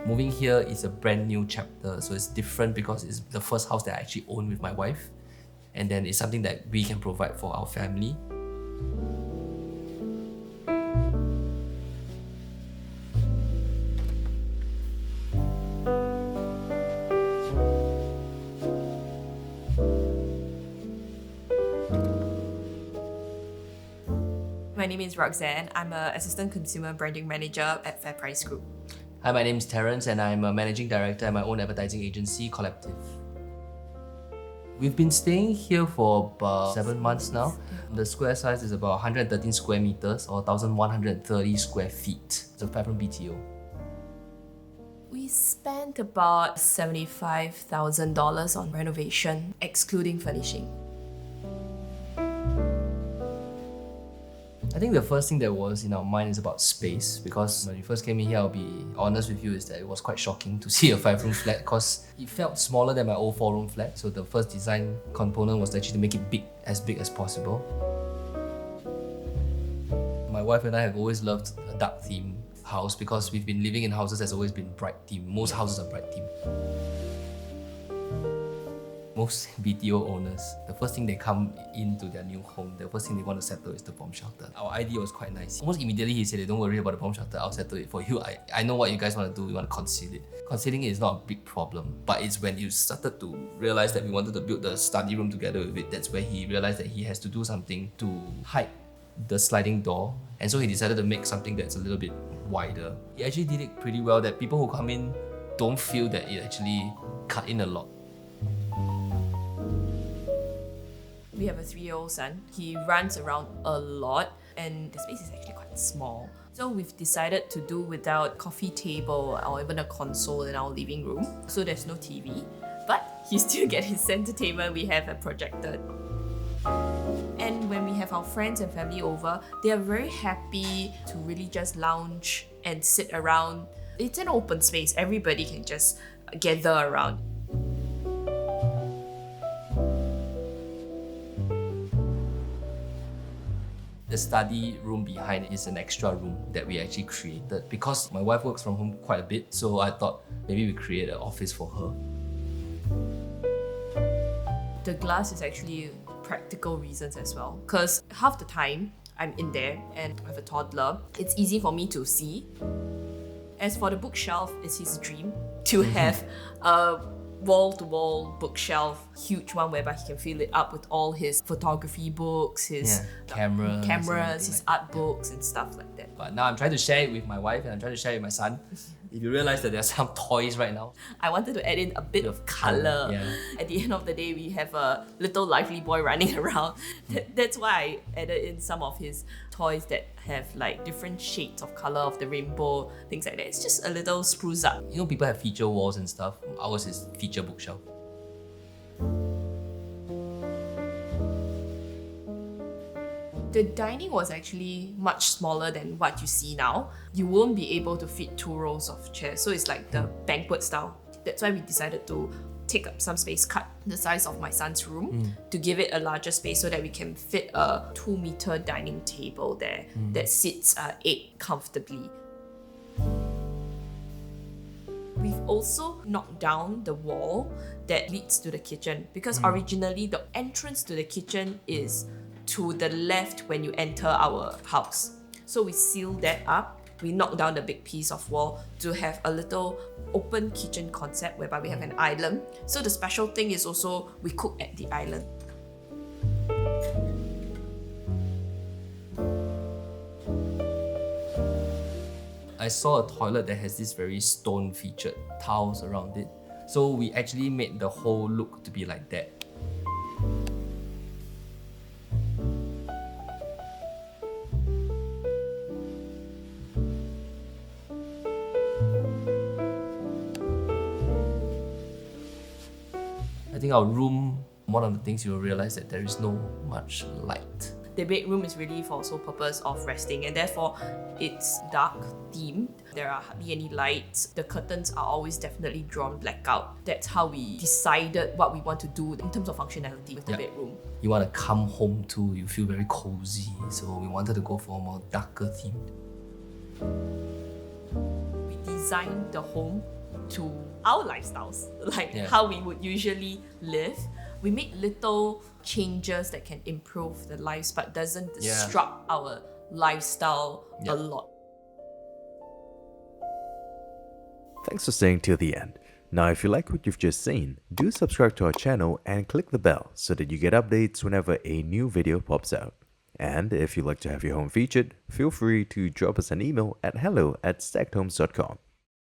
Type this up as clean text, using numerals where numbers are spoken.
Moving here is a brand new chapter, so it's different because it's the first house that I actually own with my wife. And then it's something that we can provide for our family. My name is Roxanne. I'm an Assistant Consumer Branding Manager at FairPrice Group. Hi, my name is Terence and I'm a Managing Director at my own advertising agency, Collective. We've been staying here for about 7 months now. The square size is about 113 square meters or 1,130 square feet. It's a 5-room BTO. We spent about $75,000 on renovation, excluding furnishing. I think the first thing that was in our mind is about space, because when we first came in here, I'll be honest with you, is that it was quite shocking to see a 5-room flat because it felt smaller than my old 4-room flat. So the first design component was actually to make it big as possible. My wife and I have always loved a dark theme house because we've been living in houses that's always been bright theme. Most houses are bright theme. Most BTO owners, the first thing they come into their new home, the first thing they want to settle is the bomb shelter. Our idea was quite nice. Almost immediately he said, don't worry about the bomb shelter, I'll settle it for you. I know what you guys want to do, you want to conceal it. Concealing it is not a big problem, but it's when you started to realize that we wanted to build the study room together with it, that's where he realized that he has to do something to hide the sliding door. And so he decided to make something that's a little bit wider. He actually did it pretty well that people who come in don't feel that it actually cut in a lot. We have a 3-year-old son. He runs around a lot and the space is actually quite small. So we've decided to do without coffee table or even a console in our living room. So there's no TV, but he still gets his center table. We have a projector. And when we have our friends and family over, they are very happy to really just lounge and sit around. It's an open space. Everybody can just gather around. The study room behind is an extra room that we actually created because my wife works from home quite a bit, so I thought maybe we create an office for her. The glass is actually practical reasons as well, because half the time I'm in there and I have a toddler, it's easy for me to see. As for the bookshelf, it's his dream to have a wall-to-wall bookshelf, huge one whereby he can fill it up with all his photography books, his cameras, his art books and stuff like that. But now I'm trying to share it with my wife and I'm trying to share it with my son. If you realize that there are some toys right now. I wanted to add in a bit of colour. Yeah. At the end of the day, we have a little lively boy running around. That's why I added in some of his toys that have like different shades of colour of the rainbow, things like that. It's just a little spruce up. You know, people have feature walls and stuff. Ours is feature bookshelf. The dining was actually much smaller than what you see now. You won't be able to fit 2 rows of chairs, so it's like the banquet style. That's why we decided to take up some space, cut the size of my son's room to give it a larger space so that we can fit a 2-meter dining table there that sits 8 comfortably. We've also knocked down the wall that leads to the kitchen because originally the entrance to the kitchen is to the left when you enter our house. So we sealed that up. We knocked down the big piece of wall to have a little open kitchen concept whereby we have an island. So the special thing is also we cook at the island. I saw a toilet that has this very stone featured tiles around it. So we actually made the whole look to be like that. I think our room, one of the things you'll realize that there is no much light. The bedroom is really for sole purpose of resting and therefore it's dark themed. There are hardly any lights. The curtains are always definitely drawn blackout. That's how we decided what we want to do in terms of functionality with the bedroom. You want to come home to, you feel very cozy. So we wanted to go for a more darker theme. We designed the home to our lifestyles, like Yeah. how we would usually live. We make little changes that can improve the lives but doesn't disrupt our lifestyle a lot. Thanks for staying till the end. Now, if you like what you've just seen, do subscribe to our channel and click the bell so that you get updates whenever a new video pops out. And if you'd like to have your home featured, feel free to drop us an email at hello@stackedhomes.com.